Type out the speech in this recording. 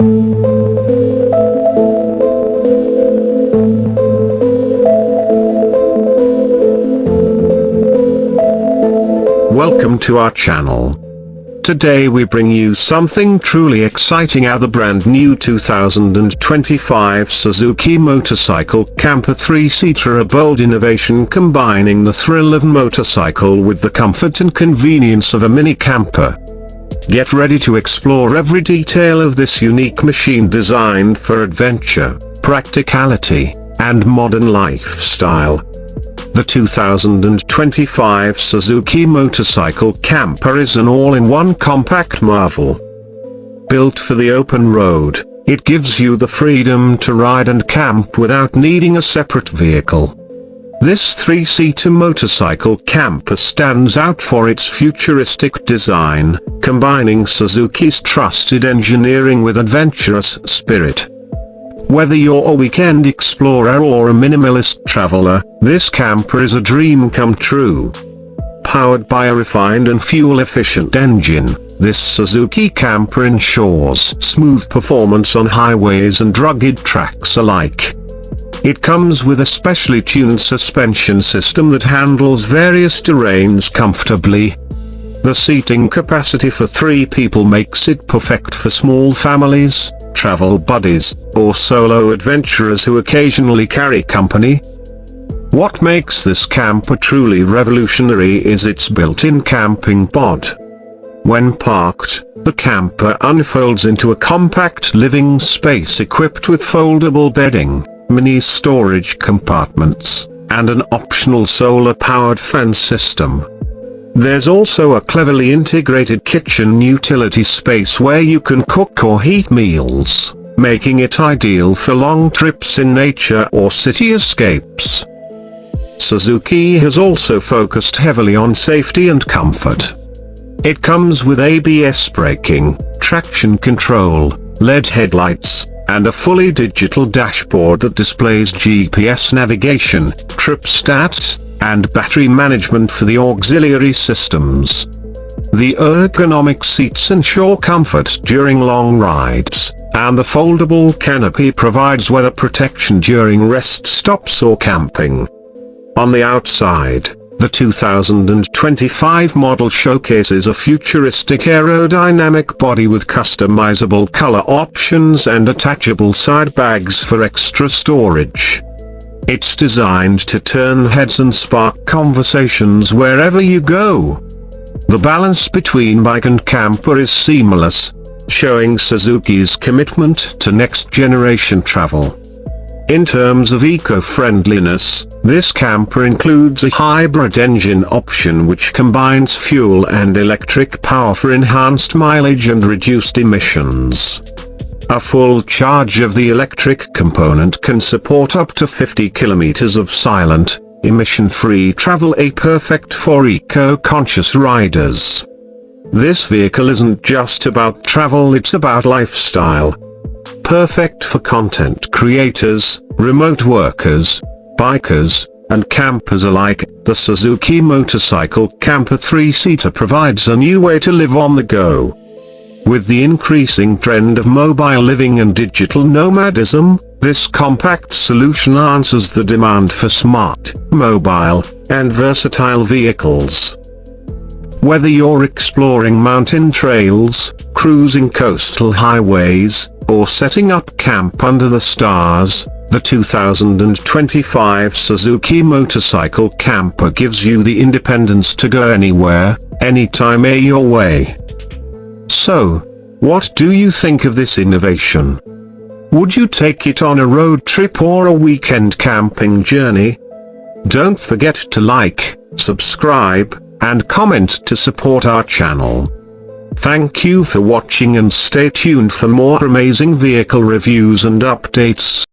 Welcome to our channel. Today we bring you something truly exciting, the brand new 2025 Suzuki Motorcycle Camper 3-seater, a bold innovation combining the thrill of motorcycle with the comfort and convenience of a mini camper. Get ready to explore every detail of this unique machine designed for adventure, practicality, and modern lifestyle. The 2025 Suzuki Motorcycle Camper is an all-in-one compact marvel. Built for the open road, it gives you the freedom to ride and camp without needing a separate vehicle. This 3-seater motorcycle camper stands out for its futuristic design, combining Suzuki's trusted engineering with adventurous spirit. Whether you're a weekend explorer or a minimalist traveler, this camper is a dream come true. Powered by a refined and fuel-efficient engine, this Suzuki camper ensures smooth performance on highways and rugged tracks alike. It comes with a specially tuned suspension system that handles various terrains comfortably. The seating capacity for 3 people makes it perfect for small families, travel buddies, or solo adventurers who occasionally carry company. What makes this camper truly revolutionary is its built-in camping pod. When parked, the camper unfolds into a compact living space equipped with foldable bedding, mini storage compartments, and an optional solar-powered fan system. There's also a cleverly integrated kitchen utility space where you can cook or heat meals, making it ideal for long trips in nature or city escapes. Suzuki has also focused heavily on safety and comfort. It comes with ABS braking, traction control, LED headlights, and a fully digital dashboard that displays GPS navigation, trip stats, and battery management for the auxiliary systems. The ergonomic seats ensure comfort during long rides, and the foldable canopy provides weather protection during rest stops or camping. On the outside, the 2025 model showcases a futuristic aerodynamic body with customizable color options and attachable side bags for extra storage. It's designed to turn heads and spark conversations wherever you go. The balance between bike and camper is seamless, showing Suzuki's commitment to next-generation travel. In terms of eco-friendliness, this camper includes a hybrid engine option which combines fuel and electric power for enhanced mileage and reduced emissions. A full charge of the electric component can support up to 50 kilometers of silent, emission-free travel, perfect for eco-conscious riders. This vehicle isn't just about travel, it's about lifestyle. Perfect for content creators, remote workers, bikers, and campers alike, the Suzuki Motorcycle Camper 3-seater provides a new way to live on the go. With the increasing trend of mobile living and digital nomadism, this compact solution answers the demand for smart, mobile, and versatile vehicles. Whether you're exploring mountain trails, cruising coastal highways, or setting up camp under the stars, the 2025 Suzuki Motorcycle Camper gives you the independence to go anywhere, anytime, your way. So, what do you think of this innovation? Would you take it on a road trip or a weekend camping journey? Don't forget to like, subscribe, and comment to support our channel. Thank you for watching and stay tuned for more amazing vehicle reviews and updates.